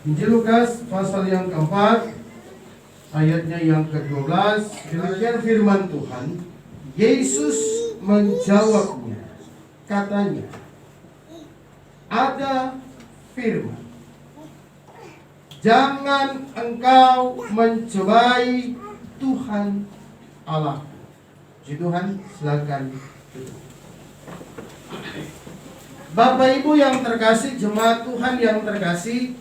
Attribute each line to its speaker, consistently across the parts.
Speaker 1: Injil Lukas pasal yang keempat, ayatnya yang ke-12. Demikian firman Tuhan. Yesus menjawabnya, katanya, ada firman, jangan engkau mencobai Tuhan Allah. Puji Tuhan, silakan duduk. Bapak Ibu yang terkasih, jemaat Tuhan yang terkasih,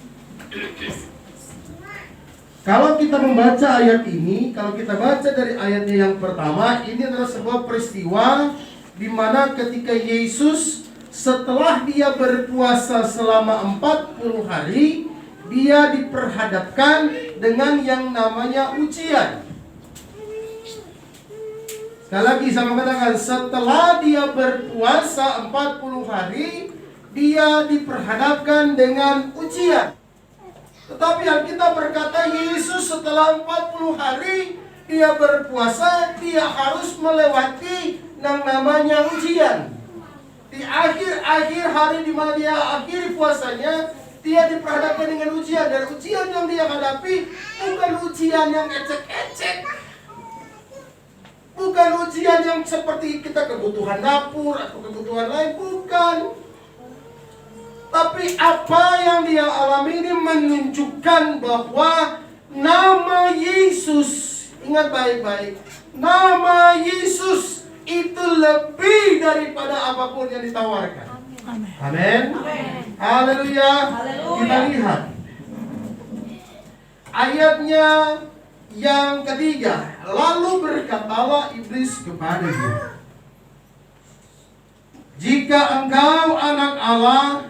Speaker 1: kalau kita membaca ayat ini, kalau kita baca dari ayatnya yang pertama, ini adalah sebuah peristiwa di mana ketika Yesus setelah dia berpuasa selama 40 hari, dia diperhadapkan dengan yang namanya ujian. Sekali lagi saya mengatakan, setelah dia berpuasa 40 hari, dia diperhadapkan dengan ujian. Tetapi Alkitab berkata Yesus setelah 40 hari dia berpuasa, dia harus melewati yang namanya ujian. Di akhir-akhir hari di mana dia akhiri puasanya, dia diperhadapkan dengan ujian. Dan ujian yang dia hadapi bukan ujian yang ecek-ecek, bukan ujian yang seperti kita kebutuhan dapur atau kebutuhan lain, bukan. Tapi apa yang dia alami ini menunjukkan bahwa nama Yesus, ingat baik-baik, nama Yesus itu lebih daripada apapun yang ditawarkan. Amin. Haleluya. Kita lihat ayatnya yang ketiga. Lalu berkatalah iblis kepadanya, jika engkau anak Allah,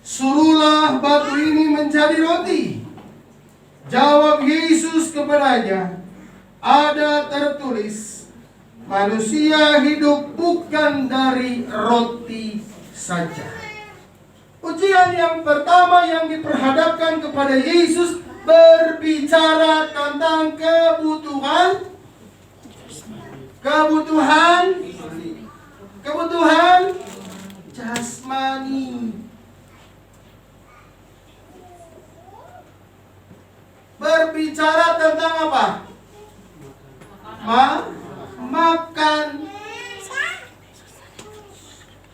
Speaker 1: suruhlah batu ini menjadi roti. Jawab Yesus kepadanya, ada tertulis, manusia hidup bukan dari roti saja. Ujian yang pertama yang diperhadapkan kepada Yesus berbicara tentang kebutuhan jasmani. Berbicara tentang apa? Makan.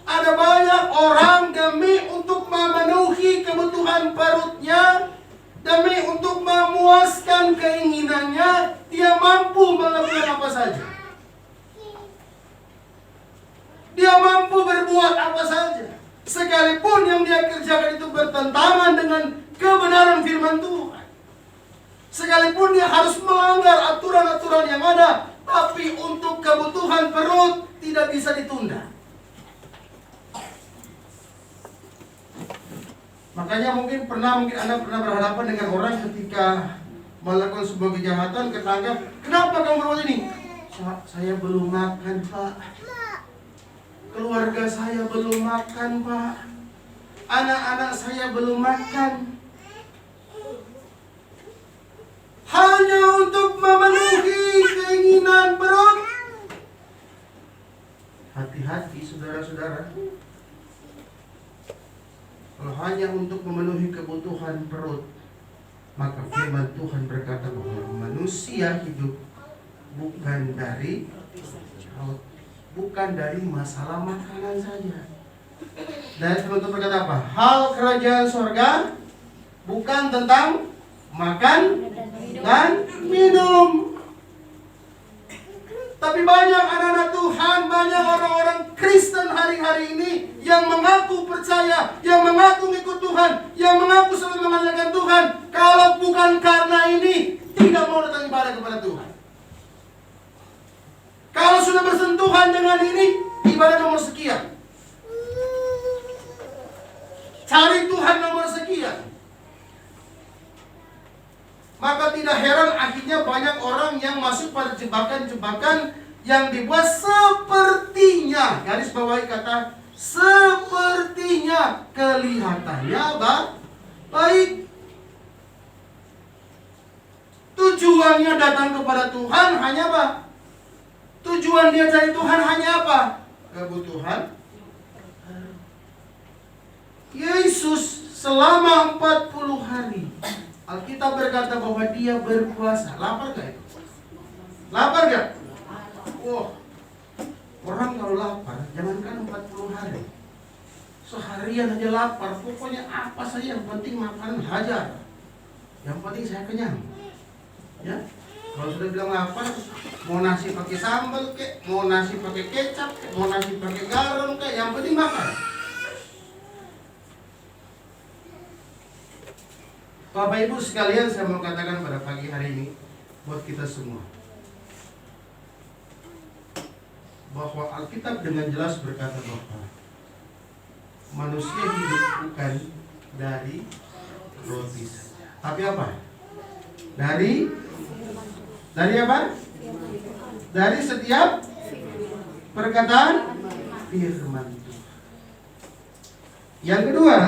Speaker 1: Ada banyak orang demi untuk memenuhi kebutuhan perutnya, demi untuk memuaskan keinginannya, dia mampu melakukan apa saja. Dia mampu berbuat apa saja, sekalipun yang dia kerjakan itu bertentangan dengan kebenaran firman Tuhan. Sekalipun dia harus melanggar aturan-aturan yang ada, tapi untuk kebutuhan perut tidak bisa ditunda. Makanya mungkin Anda pernah berhadapan dengan orang ketika melakukan sebuah kejahatan, ketangkap, kenapa kamu berbuat ini? Saya belum makan, Pak. Keluarga saya belum makan, Pak. Anak-anak saya belum makan. Hanya untuk memenuhi keinginan perut. Hati-hati saudara-saudara. Kalau hanya untuk memenuhi kebutuhan perut, maka firman Tuhan berkata bahwa manusia hidup bukan dari roti, bukan dari masalah makanan saja. Dan firman Tuhan berkata apa? Hal kerajaan sorga bukan tentang makan dan minum. Tapi banyak anak-anak Tuhan, banyak orang-orang Kristen hari-hari ini yang mengaku percaya, yang mengaku ikut Tuhan, yang mengaku selalu mengandalkan Tuhan, kalau bukan karena ini tidak mau datang ibadah kepada Tuhan. Kalau sudah bersentuhan dengan ini, ibadah nomor sekian, cari Tuhan nomor sekian. Maka tidak heran akhirnya banyak orang yang masuk pada jebakan-jebakan yang dibuat sepertinya, garis bawahi kata sepertinya, kelihatannya baik. Tujuannya datang kepada Tuhan hanya apa? Tujuan dia cari Tuhan hanya apa? Kebutuhan. Yesus selama 40 hari. Alkitab berkata bahwa dia berpuasa. Lapar gak itu? Lapar gak? Wah, orang kalau lapar, jangankan 40 hari, seharian aja lapar. Pokoknya apa saja yang penting makanan hajar. Yang penting saya kenyang. Ya, kalau sudah bilang lapar, mau nasi pakai sambal kek, mau nasi pakai kecap kek, mau nasi pakai garam kek, yang penting makan. Bapak Ibu sekalian, saya mau katakan pada pagi hari ini buat kita semua bahwa Alkitab dengan jelas berkata bahwa manusia hidup bukan dari roti saja, tapi apa? Dari apa? Dari setiap perkataan firman Tuhan. Yang kedua,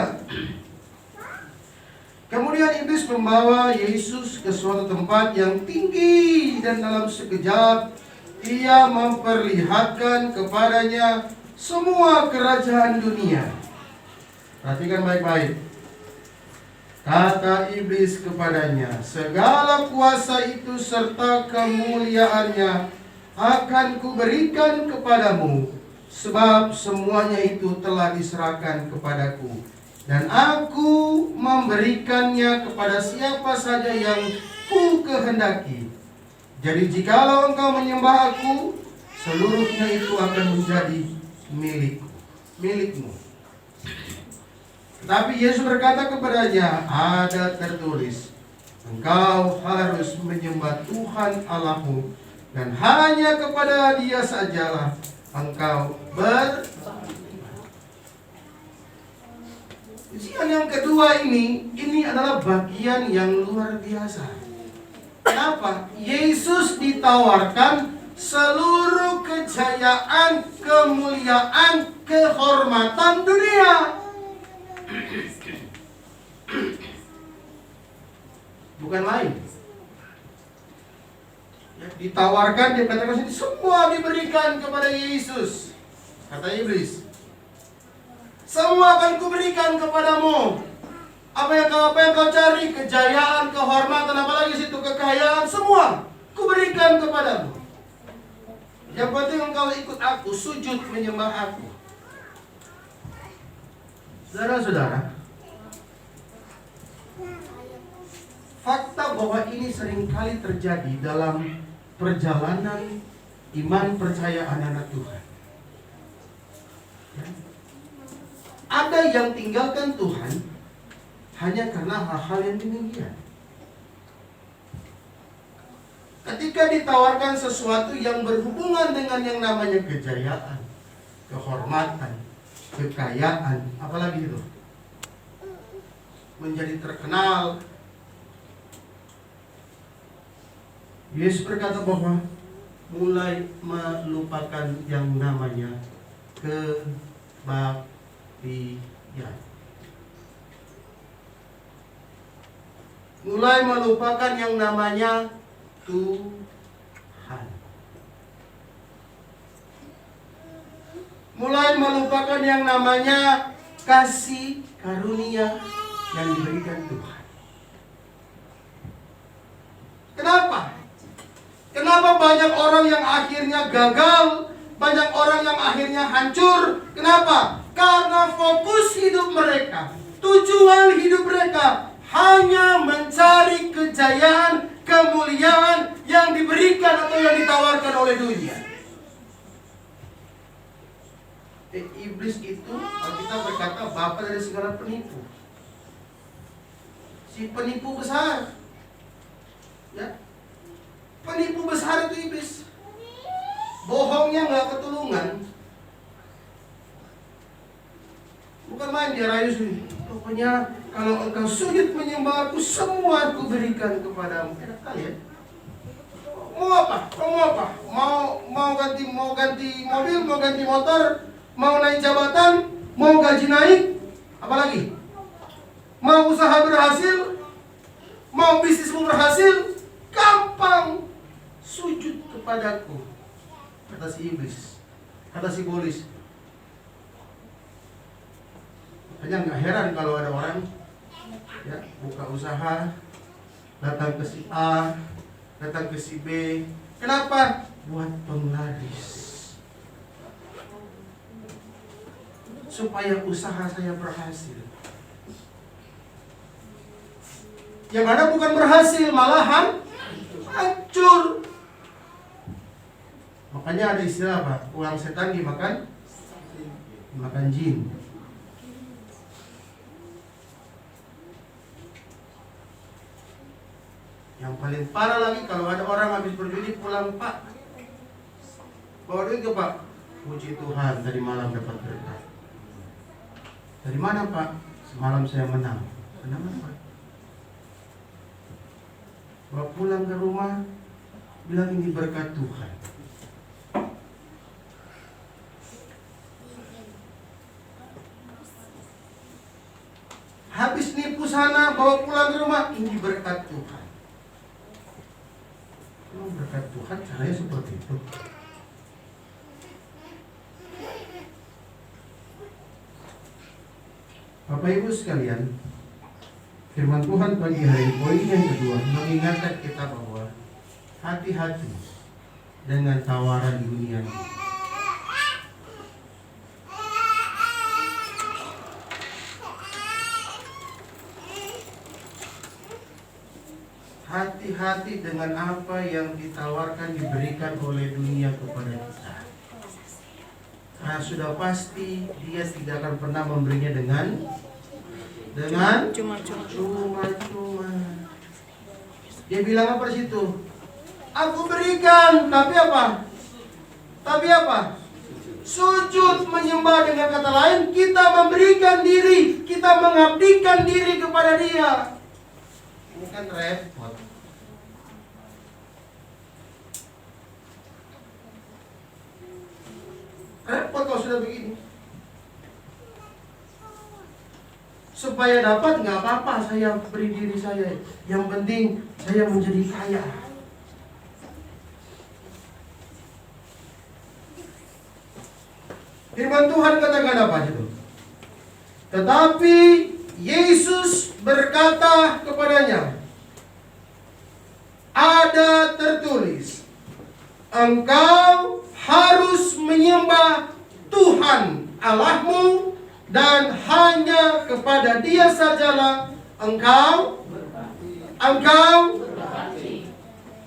Speaker 1: kemudian iblis membawa Yesus ke suatu tempat yang tinggi dan dalam sekejap ia memperlihatkan kepadanya semua kerajaan dunia. Perhatikan baik-baik. Kata iblis kepadanya, segala kuasa itu serta kemuliaannya akan kuberikan kepadamu, sebab semuanya itu telah diserahkan kepadaku. Dan aku memberikannya kepada siapa saja yang ku kehendaki. Jadi jikalau engkau menyembah aku, seluruhnya itu akan menjadi milikmu. Tapi Yesus berkata kepadanya, ada tertulis, engkau harus menyembah Tuhan Allahmu, dan hanya kepada Dia sajalah engkau Ujian yang kedua ini adalah bagian yang luar biasa. Kenapa? Yesus ditawarkan seluruh kejayaan, kemuliaan, kehormatan dunia. Bukan lain. Ya, ditawarkan, dia katakan semua diberikan kepada Yesus. Kata iblis, semua akan kuberikan kepadamu. Apa yang kau cari, kejayaan, kehormatan, apalagi situ kekayaan, semua kuberikan kepadamu. Yang penting engkau ikut aku, sujud menyembah aku. Saudara-saudara, fakta bahwa ini seringkali terjadi dalam perjalanan iman percaya anak-anak Tuhan. Ada yang tinggalkan Tuhan hanya karena hal-hal yang demikian. Ketika ditawarkan sesuatu yang berhubungan dengan yang namanya kejayaan, kehormatan, kekayaan, apalagi itu, menjadi terkenal, Yesus berkata bahwa mulai melupakan yang namanya kebaktian. Mulai melupakan yang namanya Tuhan. Mulai melupakan yang namanya kasih karunia yang diberikan Tuhan. Kenapa? Kenapa banyak orang yang akhirnya gagal, banyak orang yang akhirnya hancur? Kenapa? Karena fokus hidup mereka, tujuan hidup mereka hanya mencari kejayaan, kemuliaan yang diberikan atau yang ditawarkan oleh dunia. Iblis itu, Alkitab berkata, bapa dari segala penipu. Si penipu besar. Ya. Penipu besar itu iblis. Bohongnya nggak ketulungan. Bukan main dia rayu sini. Pokoknya kalau engkau sujud menyembah aku, semua aku berikan kepadamu. Enak kali ya. Mau apa? Mau ganti mobil, mau ganti motor, mau naik jabatan, mau gaji naik, apalagi? Mau usaha berhasil, mau bisnismu berhasil, gampang. Sujud kepadaku, kata si iblis, kata si iblis. Hanya nggak heran kalau ada orang Ya, buka usaha, datang ke si A, datang ke si B. Kenapa? Buat penglaris. Supaya usaha saya berhasil. Yang ada bukan berhasil, malahan hancur. Makanya ada istilah apa? Uang setan dimakan jin. Yang paling parah lagi kalau ada orang habis berjudi pulang, Pak, bawa duit ke Pak. Puji Tuhan, tadi malam dapat berkah. Dari mana Pak? Semalam saya menang. Menang apa? Bawa pulang ke rumah, bilang ini berkat Tuhan. Habis nipu sana, bawa pulang ke rumah, ini berkat Tuhan. Oh, berkat Tuhan caranya seperti itu. Bapak Ibu sekalian, firman Tuhan pagi hari poin yang kedua mengingatkan kita bahwa hati-hati dengan tawaran dunia ini. Hati-hati dengan apa yang ditawarkan, diberikan oleh dunia kepada kita. Karena sudah pasti dia tidak akan pernah memberinya dengan cuma-cuma. Dia bilang apa di situ? Aku berikan, tapi apa? Sujud, menyembah. Dengan kata lain, kita memberikan diri, kita mengabdikan diri kepada dia. Ini kan repot. Repot kalau sudah begini. Supaya dapat, nggak apa-apa saya beri diri saya. Yang penting saya menjadi kaya. Firman Tuhan katakan apa itu? Tetapi Yesus berkata kepadanya, ada tertulis, engkau harus menyembah Tuhan Allahmu dan hanya kepada Dia sajalah engkau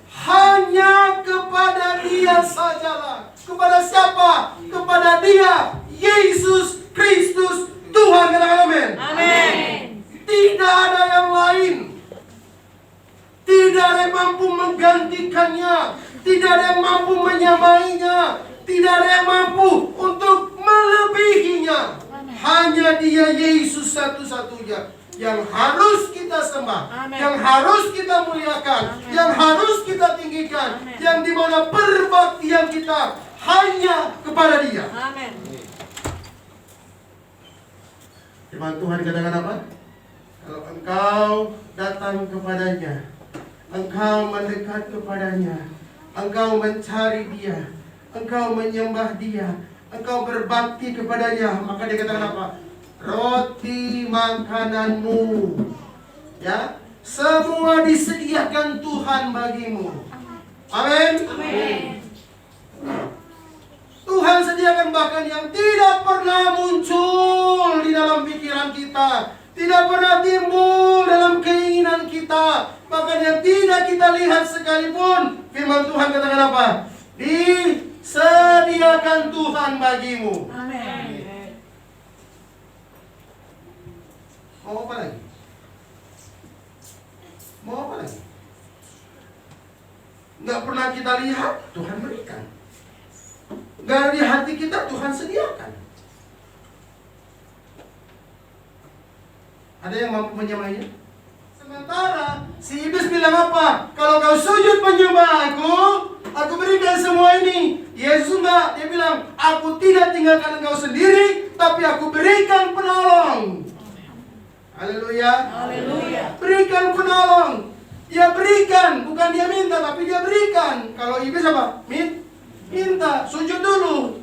Speaker 1: hanya kepada Dia sajalah. Kepada siapa? Kepada Dia, Yesus Kristus Tuhan. Katakan amin.
Speaker 2: Amin.
Speaker 1: Tidak ada yang lain. Tidak ada yang mampu menggantikannya. Tidak ada yang mampu menyamainya. Tidak ada yang mampu untuk melebihinya. Hanya Dia, Yesus satu-satunya yang harus kita sembah. Amen. Yang harus kita muliakan. Amen. Yang harus kita tinggikan. Amen. Yang dimana perbaktian kita hanya kepada Dia.
Speaker 2: Amen.
Speaker 1: Firman Tuhan katakan apa? Kalau engkau datang kepadanya, engkau mendekat kepadanya, engkau mencari Dia, engkau menyembah Dia, engkau berbakti kepadanya, maka Dia katakan apa? Roti makananmu, ya, semua disediakan Tuhan bagimu. Amin.
Speaker 2: Amin.
Speaker 1: Tuhan sediakan bahkan yang tidak pernah muncul di dalam pikiran kita, tidak pernah timbul dalam keinginan kita, bahkan yang tidak kita lihat sekalipun. Firman Tuhan katakan apa? Disediakan Tuhan bagimu.
Speaker 2: Amin.
Speaker 1: Mau apa lagi? Mau apa lagi? Nggak pernah kita lihat, Tuhan berikan. Nggak ada di hati kita, Tuhan sediakan. Ada yang mampu menyamainya? Sementara si iblis bilang apa? Kalau kau sujud menyembah aku berikan semua ini. Yesus enggak, dia bilang, aku tidak tinggalkan engkau sendiri, tapi aku berikan penolong. Haleluya.
Speaker 2: Haleluya.
Speaker 1: Berikan penolong. Dia berikan, bukan dia minta, tapi dia berikan. Kalau iblis apa? Minta, sujud dulu.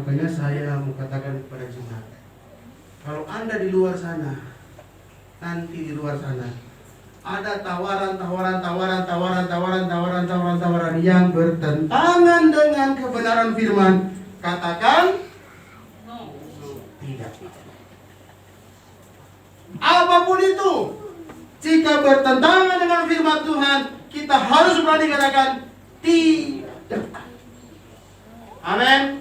Speaker 1: Makanya saya mau katakan kepada jemaat, kalau Anda di luar sana, nanti di luar sana ada tawaran yang bertentangan dengan kebenaran firman, katakan tidak. Apapun itu, jika bertentangan dengan firman Tuhan, kita harus berani katakan tidak. Amin.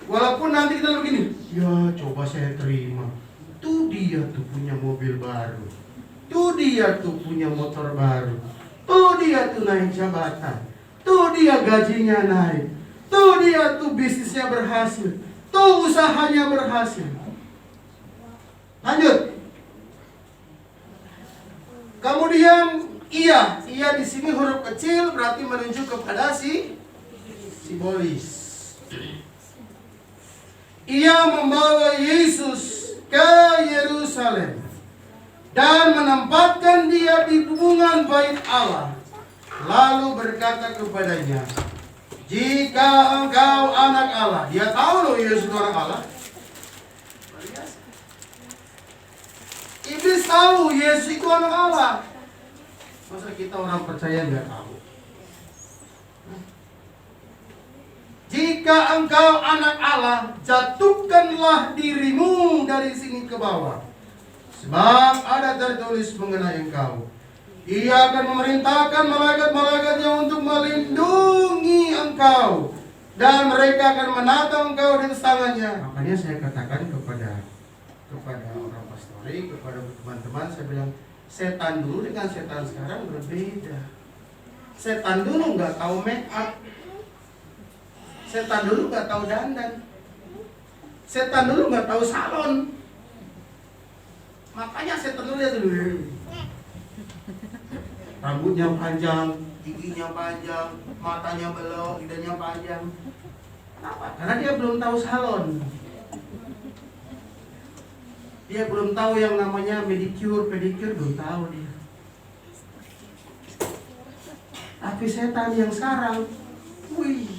Speaker 1: Walaupun nanti kita begini, ya coba saya terima. Tuh dia tuh punya mobil baru. Tuh dia tuh punya motor baru. Tuh dia tuh naik jabatan. Tuh dia gajinya naik. Tuh dia tuh bisnisnya berhasil. Tuh usahanya berhasil. Lanjut. Kemudian iya di sini huruf kecil berarti menunjuk kepada simbolis. Ia membawa Yesus ke Yerusalem dan menempatkan dia di hubungan bait Allah. Lalu berkata kepadanya, jika engkau anak Allah. Dia tahu loh Yesus itu anak Allah. Iblis tahu Yesus itu anak Allah. Masa kita orang percaya nggak tahu? Jika engkau anak Allah, jatuhkanlah dirimu dari sini ke bawah. Sebab ada tertulis mengenai engkau. Ia akan memerintahkan malaikat-malaikatnya untuk melindungi engkau. Dan mereka akan menata engkau di atas tangannya. Makanya saya katakan kepada orang pastori, kepada teman-teman, saya bilang, setan dulu dengan setan sekarang berbeda. Setan dulu nggak tahu make up. Setan dulu nggak tahu dandan. Setan dulu nggak tahu salon. Makanya setan dulu lihat dulu. Rambutnya panjang, giginya panjang, matanya belok, lidahnya panjang. Kenapa? Karena dia belum tahu salon. Dia belum tahu yang namanya pedicure belum tahu dia. Tapi setan yang sekarang, wih.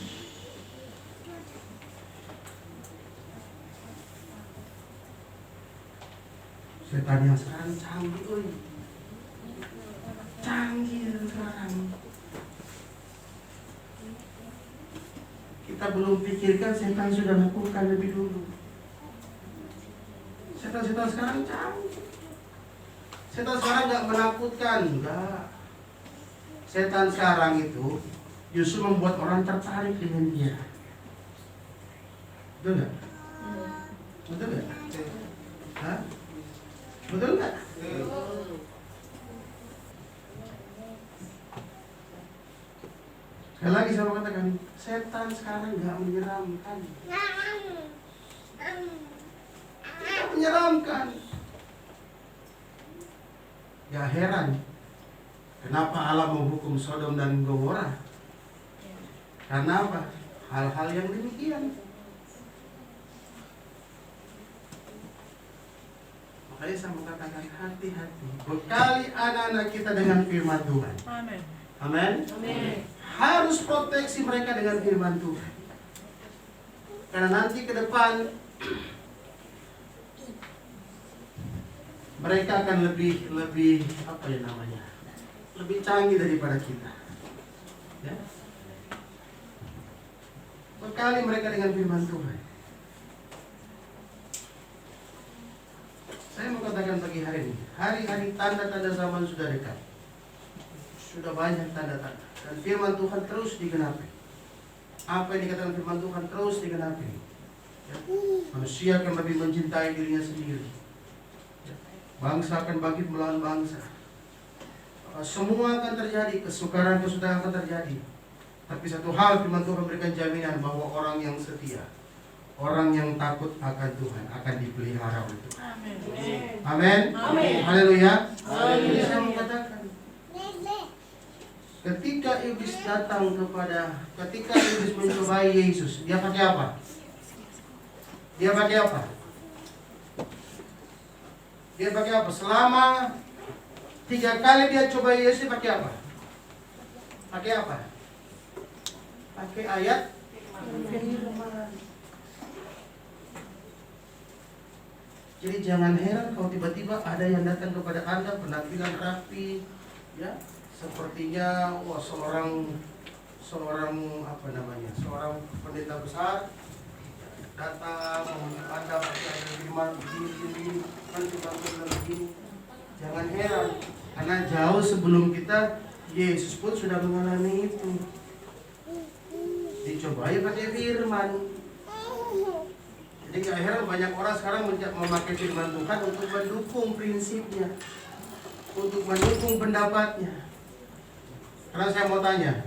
Speaker 1: Setan yang sekarang canggih, wih. Canggih sekarang. Kita belum pikirkan, setan sudah lakukan lebih dulu. Setan-setan sekarang canggih. Setan sekarang nggak menakutkan, enggak. Setan sekarang itu justru membuat orang tertarik dengan dia. Betul nggak? Betul nggak? Hah? Betul nggak? Sekali lagi saya mau katakan, setan sekarang nggak menyeramkan. Tidak menyeramkan. Gak heran kenapa Allah menghukum Sodom dan Gomora. Karena apa? Hal-hal yang demikian. Makanya saya mengatakan hati-hati. Bekali anak-anak kita dengan firman Tuhan.
Speaker 2: Amin.
Speaker 1: Amin.
Speaker 2: Amin.
Speaker 1: Harus proteksi mereka dengan firman Tuhan. Karena nanti ke depan mereka akan lebih apa ya namanya? Lebih canggih daripada kita. Ya. Bekali mereka dengan firman Tuhan. Saya mau katakan pagi hari ini, hari-hari tanda-tanda zaman sudah dekat. Sudah banyak tanda-tanda. Dan firman Tuhan terus digenapi. Apa yang dikatakan firman Tuhan terus digenapi. Ya. Manusia akan lebih mencintai dirinya sendiri. Ya. Bangsa akan bangkit melawan bangsa. Semua akan terjadi, kesukaran-kesukaran akan terjadi. Tapi satu hal firman Tuhan berikan jaminan bahwa orang yang setia, orang yang takut akan Tuhan akan dipelihara oleh Tuhan. Amin. Amin. Haleluya. Jadi saya mau katakan, ketika iblis mencobai Yesus, dia pakai apa? Dia pakai apa? Dia pakai apa? Selama 3 kali dia coba Yesus, dia pakai apa? Pakai apa? Pakai ayat Jadi jangan heran kalau tiba-tiba ada yang datang kepada Anda penampilan rapi, ya, sepertinya wah seorang seorang pendeta besar datang mengunjungi Anda pakai ada firman begini, kan cuma begini. Jangan heran, karena jauh sebelum kita Yesus pun sudah mengalami itu. Dicobai pakai firman. Jadi gak heran banyak orang sekarang memakai firman Tuhan untuk mendukung prinsipnya, untuk mendukung pendapatnya. Karena saya mau tanya,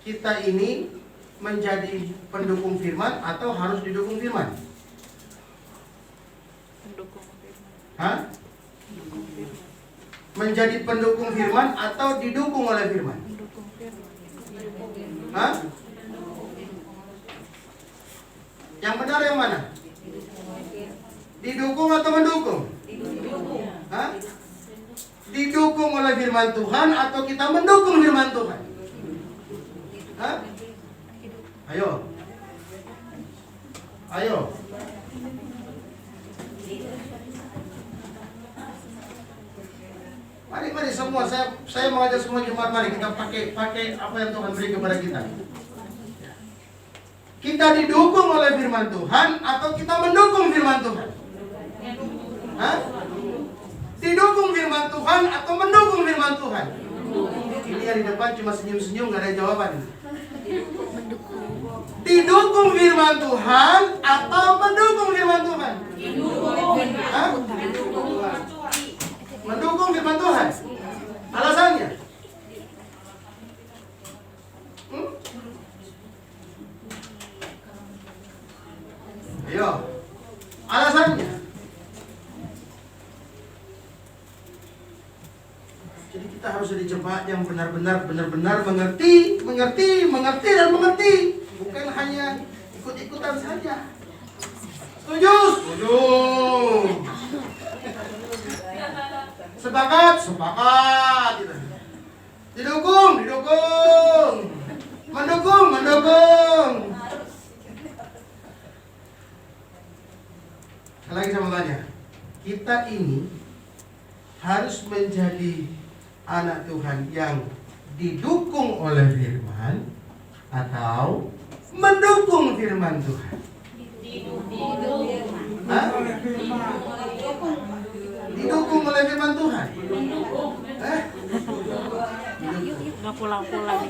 Speaker 1: kita ini menjadi pendukung firman atau harus didukung firman?
Speaker 2: Pendukung firman.
Speaker 1: Hah? Menjadi pendukung firman atau didukung oleh firman?
Speaker 2: Pendukung firman.
Speaker 1: Hah? Yang benar yang mana? Didukung atau mendukung?
Speaker 2: Didukung.
Speaker 1: Hah? Didukung oleh firman Tuhan atau kita mendukung firman Tuhan? Hah? Ayo. Ayo. Mari semua, saya mengajak semua jemaat, mari kita pakai apa yang Tuhan beri kepada kita. Kita didukung oleh firman Tuhan atau kita mendukung firman Tuhan? Hah? Didukung firman Tuhan atau mendukung firman Tuhan? Ini yang di depan cuma senyum-senyum, gak ada jawaban. Didukung firman Tuhan atau mendukung firman Tuhan? Hah? Mendukung firman Tuhan. Alasannya? Ayo. Alasannya? Jadi kita harus jadi jemaat yang benar-benar mengerti dan mengerti. Bukan hanya ikut-ikutan saja. Setuju? Setuju. Sepakat? Sepakat. Didukung? Didukung. Mendukung? Mendukung. Lagi sama tanya, kita ini harus menjadi anak Tuhan yang didukung oleh firman atau mendukung firman Tuhan? Hah? Didukung oleh firman Tuhan?
Speaker 2: Nggak pulang-pulang.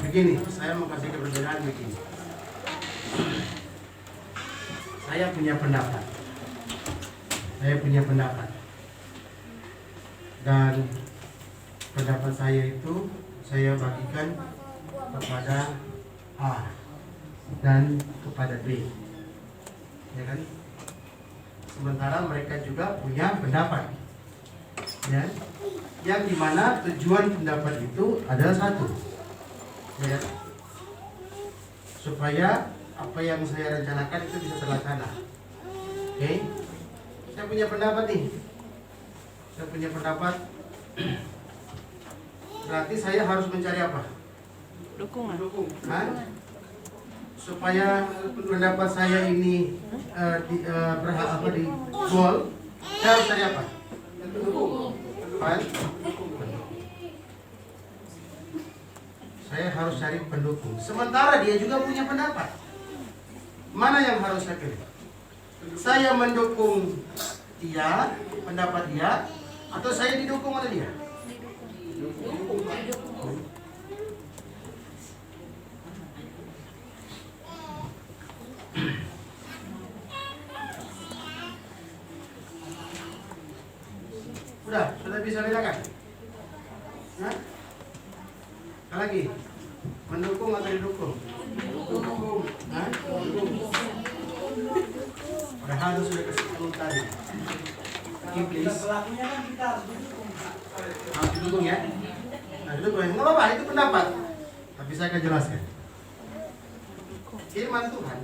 Speaker 1: Begini, saya mau kasih perbedaan begini. Saya punya pendapat. Dan pendapat saya itu saya bagikan kepada A dan kepada B. Ya kan? Sementara mereka juga punya pendapat. Ya. Yang dimana tujuan pendapat itu adalah satu. Ya. Supaya apa yang saya rencanakan itu bisa terlaksana. Oke? Saya punya pendapat nih. Saya punya pendapat. Berarti saya harus mencari apa?
Speaker 2: Dukungan.
Speaker 1: Hah? Supaya pendapat saya ini di goal, saya harus cari apa? Kan? Saya harus cari pendukung. Sementara dia juga punya pendapat. Mana yang harus saya pilih? Saya mendukung dia, pendapat dia, atau saya didukung oleh dia? Sudah bisa bedakan? Hah? Apa lagi? Mendukung atau didukung? Mendukung. Hah? Padahal itu sudah kasih tahu tadi. Please.
Speaker 3: Pelakunya kan kita harus didukung.
Speaker 1: Harus didukung ya? Nah, didukung ya. Nggak apa-apa, itu pendapat. Tapi saya akan jelaskan. Firman Tuhan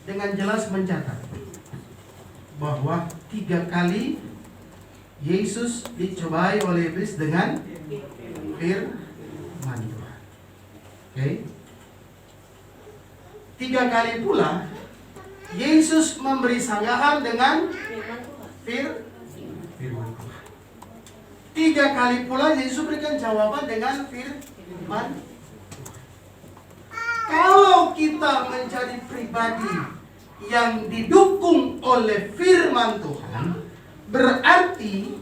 Speaker 1: dengan jelas mencatat bahwa 3 kali Yesus dicobai oleh iblis dengan firman Tuhan. Oke. 3 kali pula Yesus memberi sanggahan dengan firman Tuhan. 3 kali pula Yesus berikan jawaban dengan firman. Kalau kita menjadi pribadi yang didukung oleh firman Tuhan, berarti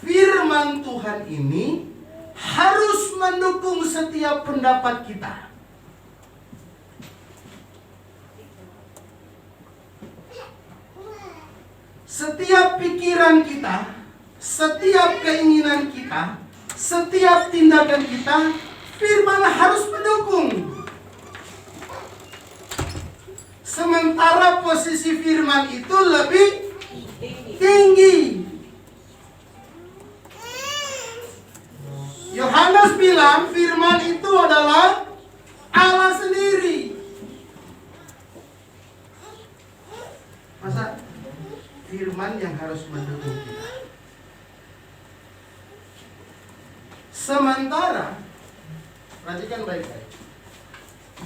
Speaker 1: firman Tuhan ini harus mendukung setiap pendapat kita. Setiap pikiran kita, setiap keinginan kita, setiap tindakan kita, firman harus mendukung. Sementara posisi firman itu lebih tinggi. Yohanes bilang firman itu adalah Allah sendiri. Masa firman yang harus mendukung kita? Sementara, perhatikan baik-baik,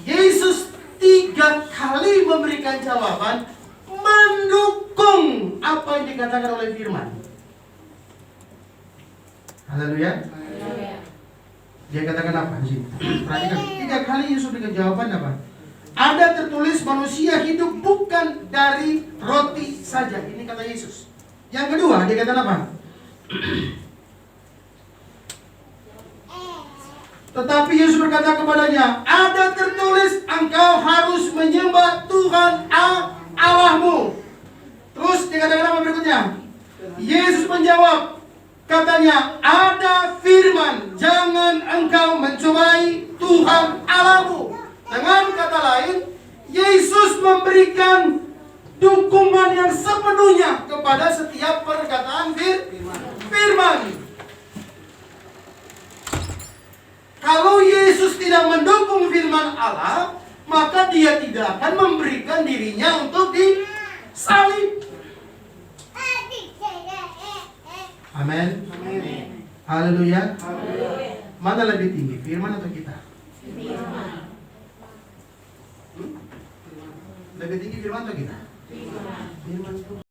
Speaker 1: Yesus 3 kali memberikan jawaban mendukung apa yang dikatakan oleh firman. Haleluya. Dia katakan apa di sini? Perhatikan, 3 kali Yesus berikan jawaban apa? Ada tertulis manusia hidup bukan dari roti saja. Ini kata Yesus. Yang kedua, dia katakan apa? Tetapi Yesus berkata kepadanya, ada tertulis engkau harus menyembah Tuhan Allahmu. Terus dikatakan apa berikutnya? Yesus menjawab, katanya, ada firman, jangan engkau mencobai Tuhan Allahmu. Dengan kata lain, Yesus memberikan dukungan yang sepenuhnya kepada setiap perkataan firman. Kalau Yesus tidak mendukung firman Allah, maka dia tidak akan memberikan dirinya untuk disalib. Amin. Haleluya. Mana lebih tinggi, firman atau kita? Lebih tinggi firman atau kita? Firman.